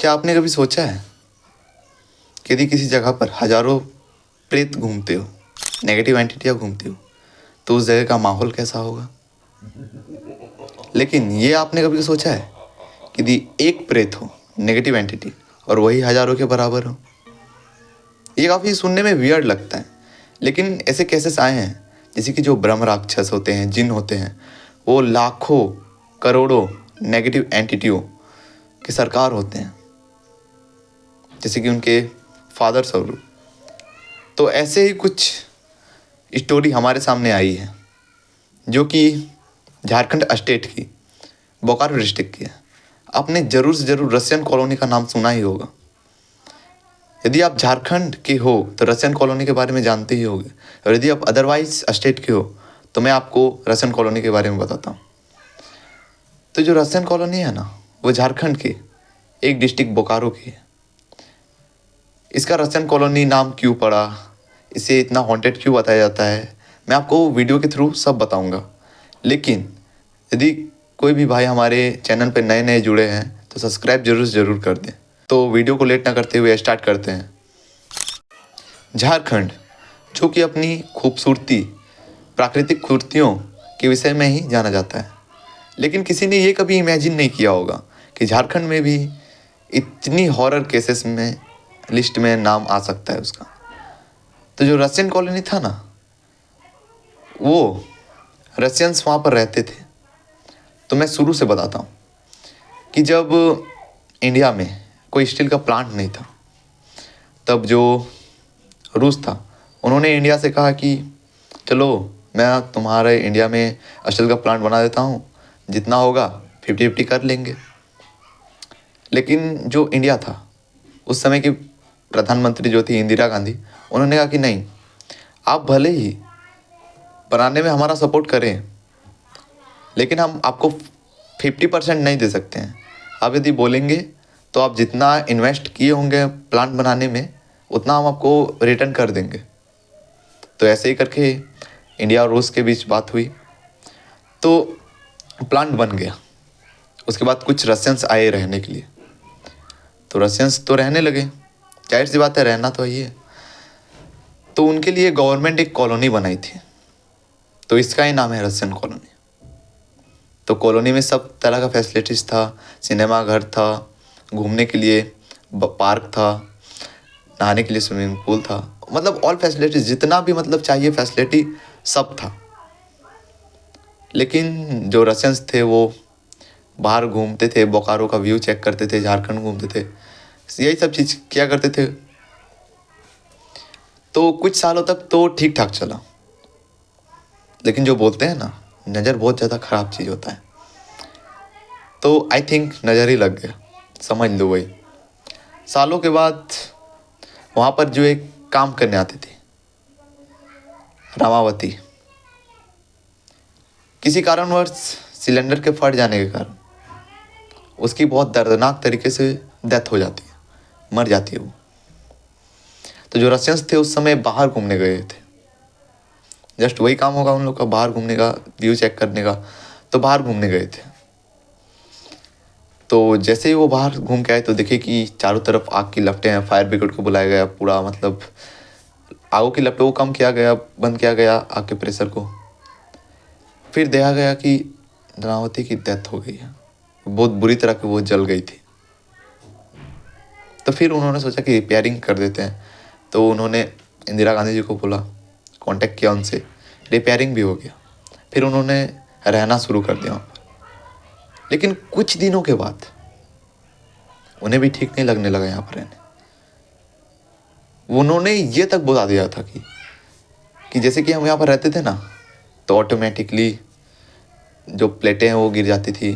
क्या आपने कभी सोचा है कि यदि किसी जगह पर हजारों प्रेत घूमते हो, नेगेटिव एंटिटियाँ घूमती हो, तो उस जगह का माहौल कैसा होगा? लेकिन ये आपने कभी सोचा है कि यदि एक प्रेत हो, नेगेटिव एंटिटी, और वही हजारों के बराबर हो? ये काफ़ी सुनने में वियर्ड लगता है, लेकिन ऐसे केसेस आए हैं जैसे कि जो ब्रह्म राक्षस होते हैं, जिन होते हैं, वो लाखों करोड़ों नेगेटिव एंटिटियों के सरकार होते हैं, जैसे कि उनके फादर स्वरूप। तो ऐसे ही कुछ स्टोरी हमारे सामने आई है जो कि झारखंड स्टेट की बोकारो डिस्ट्रिक्ट की है। आपने ज़रूर से ज़रूर रसियन कॉलोनी का नाम सुना ही होगा। यदि आप झारखंड के हो तो रसियन कॉलोनी के बारे में जानते ही होंगे, और यदि आप अदरवाइज स्टेट के हो तो मैं आपको रसियन कॉलोनी के बारे में बताता हूँ। तो जो रसियन कॉलोनी है ना, वो झारखंड के एक डिस्ट्रिक्ट बोकारो की है। इसका रसियन कॉलोनी नाम क्यों पड़ा, इसे इतना हॉन्टेड क्यों बताया जाता है, मैं आपको वीडियो के थ्रू सब बताऊंगा। लेकिन यदि कोई भी भाई हमारे चैनल पे नए नए जुड़े हैं तो सब्सक्राइब जरूर से ज़रूर कर दें। तो वीडियो को लेट ना करते हुए स्टार्ट करते हैं। झारखंड, जो कि अपनी खूबसूरती, प्राकृतिक खूबसूरतियों के विषय में ही जाना जाता है, लेकिन किसी ने ये कभी इमेजिन नहीं किया होगा कि झारखंड में भी इतनी हॉरर केसेस में लिस्ट में नाम आ सकता है उसका। तो जो रसियन कॉलोनी था ना, वो रसियंस वहाँ पर रहते थे। तो मैं शुरू से बताता हूँ कि जब इंडिया में कोई स्टील का प्लांट नहीं था, तब जो रूस था, उन्होंने इंडिया से कहा कि चलो मैं तुम्हारे इंडिया में स्टील का प्लांट बना देता हूँ, जितना होगा 50-50 कर लेंगे। लेकिन जो इंडिया था, उस समय की प्रधानमंत्री जो थी इंदिरा गांधी, उन्होंने कहा कि नहीं, आप भले ही बनाने में हमारा सपोर्ट करें, लेकिन हम आपको 50% नहीं दे सकते हैं। आप यदि बोलेंगे तो आप जितना इन्वेस्ट किए होंगे प्लांट बनाने में, उतना हम आपको रिटर्न कर देंगे। तो ऐसे ही करके इंडिया और रूस के बीच बात हुई, तो प्लांट बन गया। उसके बाद कुछ रशियंस आए रहने के लिए, तो रशियंस तो रहने लगे, जाहिर सी बात है, रहना तो ही है। तो उनके लिए गवर्नमेंट एक कॉलोनी बनाई थी, तो इसका ही नाम है रशियन कॉलोनी। तो कॉलोनी में सब तरह का फैसिलिटीज़ था, सिनेमा घर था, घूमने के लिए पार्क था, नहाने के लिए स्विमिंग पूल था, मतलब ऑल फैसिलिटीज़, जितना भी मतलब चाहिए फैसिलिटी सब था। लेकिन जो रशियंस थे वो बाहर घूमते थे, बोकारो का व्यू चेक करते थे, झारखंड घूमते थे, यही सब चीज़ किया करते थे। तो कुछ सालों तक तो ठीक ठाक चला, लेकिन जो बोलते हैं ना, नज़र बहुत ज़्यादा ख़राब चीज़ होता है। तो आई थिंक नज़र ही लग गया, समझ लो वही। सालों के बाद वहाँ पर जो एक काम करने आती थी रामावती, किसी कारणवश सिलेंडर के फट जाने के कारण उसकी बहुत दर्दनाक तरीके से डेथ हो जाती है, मर जाती है वो। तो जो रशियंस थे उस समय बाहर घूमने गए थे, जस्ट वही काम होगा उन लोग का, बाहर घूमने का, व्यू चेक करने का, तो बाहर घूमने गए थे। तो जैसे ही वो बाहर घूम के आए तो देखे कि चारों तरफ आग की लपटें हैं, फायर ब्रिगेड को बुलाया गया, पूरा मतलब आगों की लपटों को कम किया गया, बंद किया गया आग के प्रेशर को। फिर देखा गया कि रामावती की डेथ हो गई है, बहुत बुरी तरह की वो जल गई थी। तो फिर उन्होंने सोचा कि रिपेयरिंग कर देते हैं, तो उन्होंने इंदिरा गांधी जी को बोला, कांटेक्ट किया उनसे, रिपेयरिंग भी हो गया। फिर उन्होंने रहना शुरू कर दिया वहाँ पर। लेकिन कुछ दिनों के बाद उन्हें भी ठीक नहीं लगने लगा यहाँ पर रहने। उन्होंने ये तक बता दिया था कि जैसे कि हम यहाँ पर रहते थे ना, तो ऑटोमेटिकली जो प्लेटें हैं वो गिर जाती थी,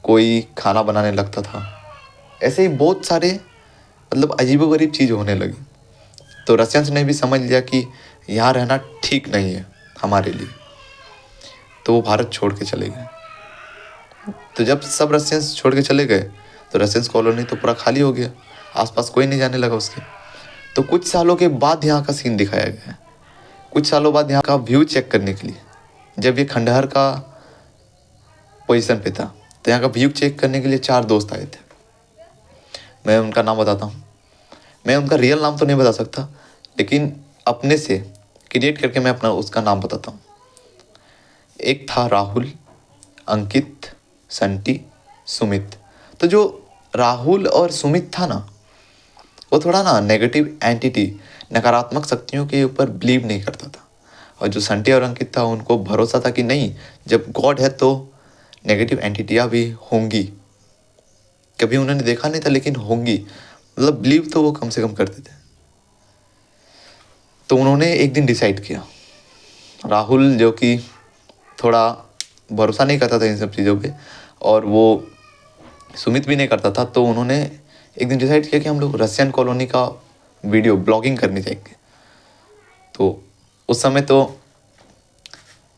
कोई खाना बनाने लगता था, ऐसे ही बहुत सारे मतलब अजीबोगरीब चीज़ होने लगी। तो रशियंस ने भी समझ लिया कि यहाँ रहना ठीक नहीं है हमारे लिए, तो वो भारत छोड़ के चले गए। तो जब सब रशियंस छोड़ के चले गए तो रशियंस कॉलोनी तो पूरा खाली हो गया, आसपास कोई नहीं जाने लगा उसके। तो कुछ सालों के बाद यहाँ का सीन दिखाया गया है। कुछ सालों बाद यहाँ का व्यू चेक करने के लिए, जब ये खंडहर का पोजीशन पे था, तो यहाँ का व्यू चेक करने के लिए 4 दोस्त आए थे। मैं उनका नाम बताता हूँ। मैं उनका रियल नाम तो नहीं बता सकता, लेकिन अपने से क्रिएट करके मैं अपना उसका नाम बताता हूँ। एक था राहुल, अंकित, संटी, सुमित। तो जो राहुल और सुमित था ना, वो थोड़ा ना नेगेटिव एंटिटी, नकारात्मक शक्तियों के ऊपर बिलीव नहीं करता था। और जो संटी और अंकित था, उनको भरोसा था कि नहीं, जब गॉड है तो नेगेटिव एंटिटियाँ भी होंगी। कभी उन्होंने देखा नहीं था, लेकिन होंगी, मतलब बिलीव तो वो कम से कम करते थे। तो उन्होंने एक दिन डिसाइड किया, राहुल जो कि थोड़ा भरोसा नहीं करता था इन सब चीज़ों पे, और वो सुमित भी नहीं करता था, तो उन्होंने एक दिन डिसाइड किया कि हम लोग रशियन कॉलोनी का वीडियो ब्लॉगिंग करनी चाहिए। तो उस समय तो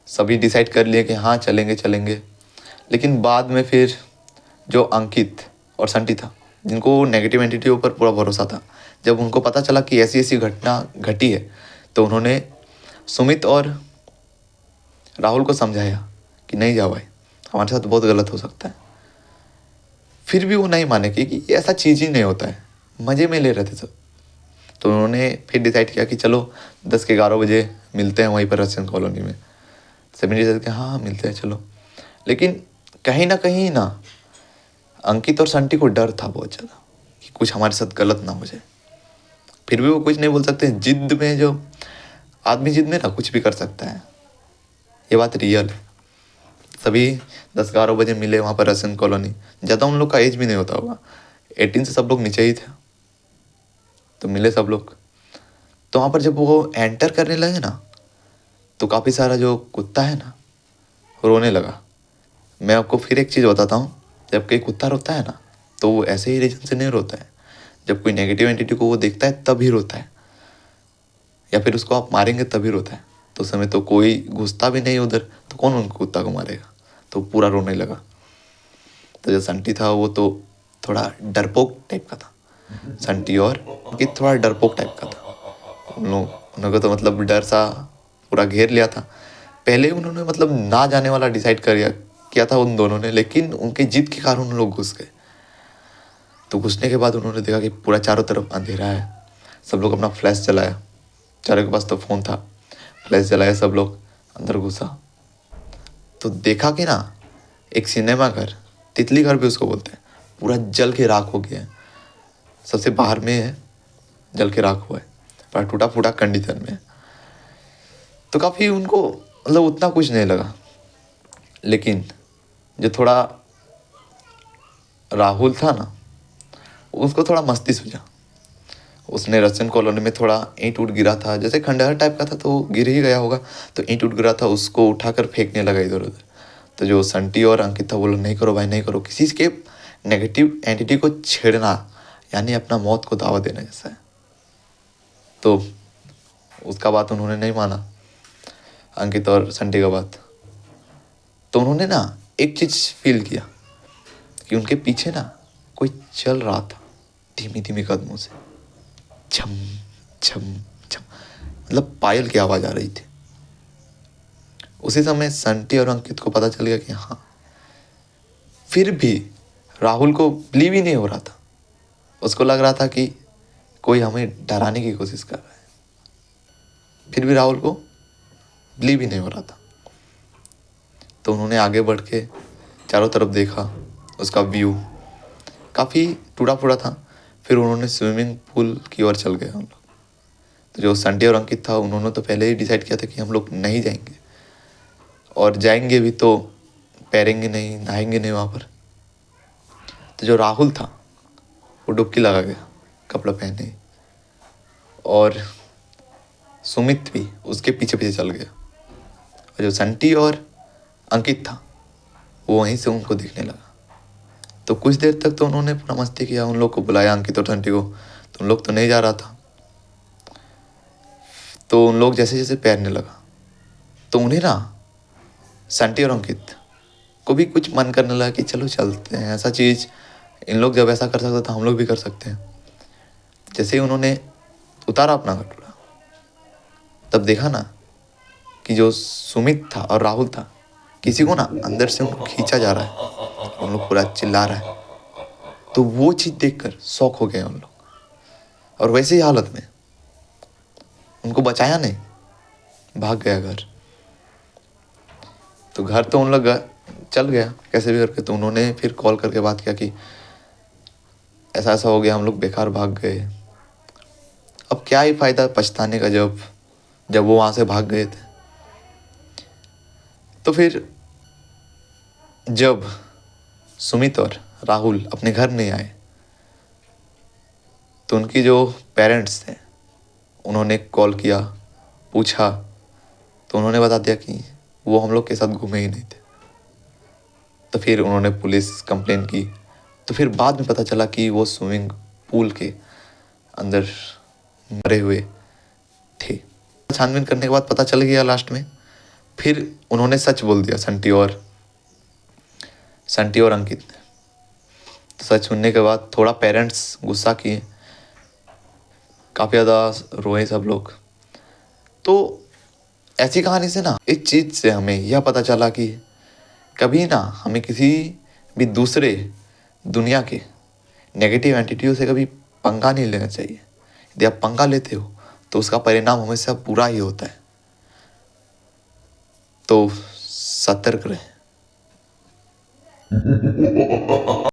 सभी डिसाइड कर लिए कि हाँ चलेंगे चलेंगे। लेकिन बाद में फिर जो अंकित और संटी था, जिनको नेगेटिव एंटिटी ऊपर पूरा भरोसा था, जब उनको पता चला कि ऐसी ऐसी घटना घटी है, तो उन्होंने सुमित और राहुल को समझाया कि नहीं जाओ भाई, हमारे साथ बहुत गलत हो सकता है। फिर भी वो नहीं माने कि ऐसा चीज़ ही नहीं होता है, मज़े में ले रहे थे सब। तो उन्होंने फिर डिसाइड किया कि चलो 10 के 11 बजे मिलते हैं वहीं पर रशियन कॉलोनी में। सभी ने डिसाइड किया हाँ मिलते हैं चलो। लेकिन कहीं ना अंकित और संटी को डर था बहुत ज़्यादा कि कुछ हमारे साथ गलत ना हो जाए। फिर भी वो कुछ नहीं बोल सकते। जिद में, जो आदमी जिद में ना कुछ भी कर सकता है, ये बात रियल है। सभी 10-11 बजे मिले वहाँ पर रशियन कॉलोनी। ज़्यादा उन लोग का एज भी नहीं होता होगा, 18 से सब लोग नीचे ही थे। तो मिले सब लोग। तो वहाँ पर जब वो एंटर करने लगे ना, तो काफ़ी सारा जो कुत्ता है ना, रोने लगा। मैं आपको फिर एक चीज़ बताता हूँ, जब कोई कुत्ता रोता है ना, तो वो ऐसे ही रीजन से नहीं रोता है। जब कोई नेगेटिव एंटिटी को वो देखता है तभी रोता है, या फिर उसको आप मारेंगे तभी रोता है। तो उस समय तो कोई घुसता भी नहीं उधर, तो कौन उन कुत्ता को मारेगा। तो पूरा रोने लगा। तो जो संटी था वो तो थोड़ा डरपोक टाइप का था, संटी, और कि थोड़ा डरपोक टाइप का था। उन लोगों को तो मतलब डर सा पूरा घेर लिया था। पहले उन्होंने मतलब ना जाने वाला डिसाइड किया था उन दोनों ने, लेकिन उनके जिद के कारण उन लोग घुस गए। तो घुसने के बाद उन्होंने देखा कि पूरा चारों तरफ अंधेरा है। सब लोग अपना फ्लैश जलाया, चारों के पास तो फ़ोन था। फ्लैश जलाया, सब लोग अंदर घुसा, तो देखा कि ना एक सिनेमा घर, तितली घर भी उसको बोलते हैं, पूरा जल के राख हो गया है। सबसे बाहर में है, जल के राख हुआ है, पर टूटा फूटा कंडीशन में। तो काफ़ी उनको मतलब उतना कुछ नहीं लगा। लेकिन जो थोड़ा राहुल था ना, उसको थोड़ा मस्ती सूझा। उसने रशियन कॉलोनी में थोड़ा ईंट उठ गिरा था, जैसे खंडहर टाइप का था, तो गिर ही गया होगा। तो ईंट उठ गिरा था, उसको उठाकर फेंकने लगा इधर उधर। तो जो संटी और अंकित था, बोलो नहीं करो भाई नहीं करो, किसी के नेगेटिव एंटिटी को छेड़ना यानी अपना मौत को दावा देना जैसा है। तो उसका बात उन्होंने नहीं माना, अंकित और संटी का बात। तो उन्होंने ना एक चीज़ फील किया कि उनके पीछे ना कोई चल रहा था धीमी धीमी कदमों से, छम छम छम, मतलब पायल की आवाज़ आ रही थी। उसी समय संटी और अंकित को पता चल गया कि हाँ। फिर भी राहुल को बिलीव ही नहीं हो रहा था। उसको लग रहा था कि कोई हमें डराने की कोशिश कर रहा है। फिर भी राहुल को बिलीव ही नहीं हो रहा था। तो उन्होंने आगे बढ़ के चारों तरफ देखा, उसका व्यू काफ़ी टूटा फूटा था। फिर उन्होंने स्विमिंग पूल की ओर चल गए हम लोग। तो जो संटी और अंकित था, उन्होंने तो पहले ही डिसाइड किया था कि हम लोग नहीं जाएंगे, और जाएंगे भी तो तैरेंगे नहीं, नहाएंगे नहीं वहाँ पर। तो जो राहुल था वो डुबकी लगा गया कपड़ा पहने ही, और सुमित भी उसके पीछे पीछे चल गया। और जो संटी और अंकित था वो वहीं से उनको दिखने लगा। तो कुछ देर तक तो उन्होंने पूरा मस्ती किया, उन लोग को बुलाया अंकित और संटी को, तो उन लोग तो नहीं जा रहा था। तो उन लोग जैसे जैसे तैरने लगा, तो उन्हें ना संटी और अंकित को भी कुछ मन करने लगा कि चलो चलते हैं, ऐसा चीज़ इन लोग जब ऐसा कर सकते तो हम लोग भी कर सकते हैं। जैसे ही उन्होंने उतारा अपना कटोरा, तब देखा ना कि जो सुमित था और राहुल था, किसी को ना अंदर से उनको खींचा जा रहा है। उन लोग पूरा चिल्ला रहा है, तो वो चीज़ देखकर शॉक हो गए उन लोग, और वैसे ही हालत में उनको बचाया नहीं, भाग गया घर। तो घर तो उन लोग चल गया कैसे भी करके। तो उन्होंने फिर कॉल करके बात किया कि ऐसा ऐसा हो गया, हम लोग बेकार भाग गए। अब क्या ही फायदा पछताने का, जब वो वहाँ से भाग गए थे। तो फिर जब सुमित और राहुल अपने घर नहीं आए तो उनकी जो पेरेंट्स थे उन्होंने कॉल किया, पूछा, तो उन्होंने बता दिया कि वो हम लोग के साथ घूमे ही नहीं थे। तो फिर उन्होंने पुलिस कंप्लेन की। तो फिर बाद में पता चला कि वो स्विमिंग पूल के अंदर मरे हुए थे। छानबीन करने के बाद पता चल गया लास्ट में। फिर उन्होंने सच बोल दिया, संटी और अंकित ने। तो सच सुनने के बाद थोड़ा पेरेंट्स गुस्सा किए, काफ़ी ज़्यादा रोए सब लोग। तो ऐसी कहानी से ना, इस चीज़ से हमें यह पता चला कि कभी ना हमें किसी भी दूसरे दुनिया के नेगेटिव एंटिटियों से कभी पंगा नहीं लेना चाहिए। यदि आप पंगा लेते हो तो उसका परिणाम हमेशा बुरा ही होता है। तो सतर्क रहें।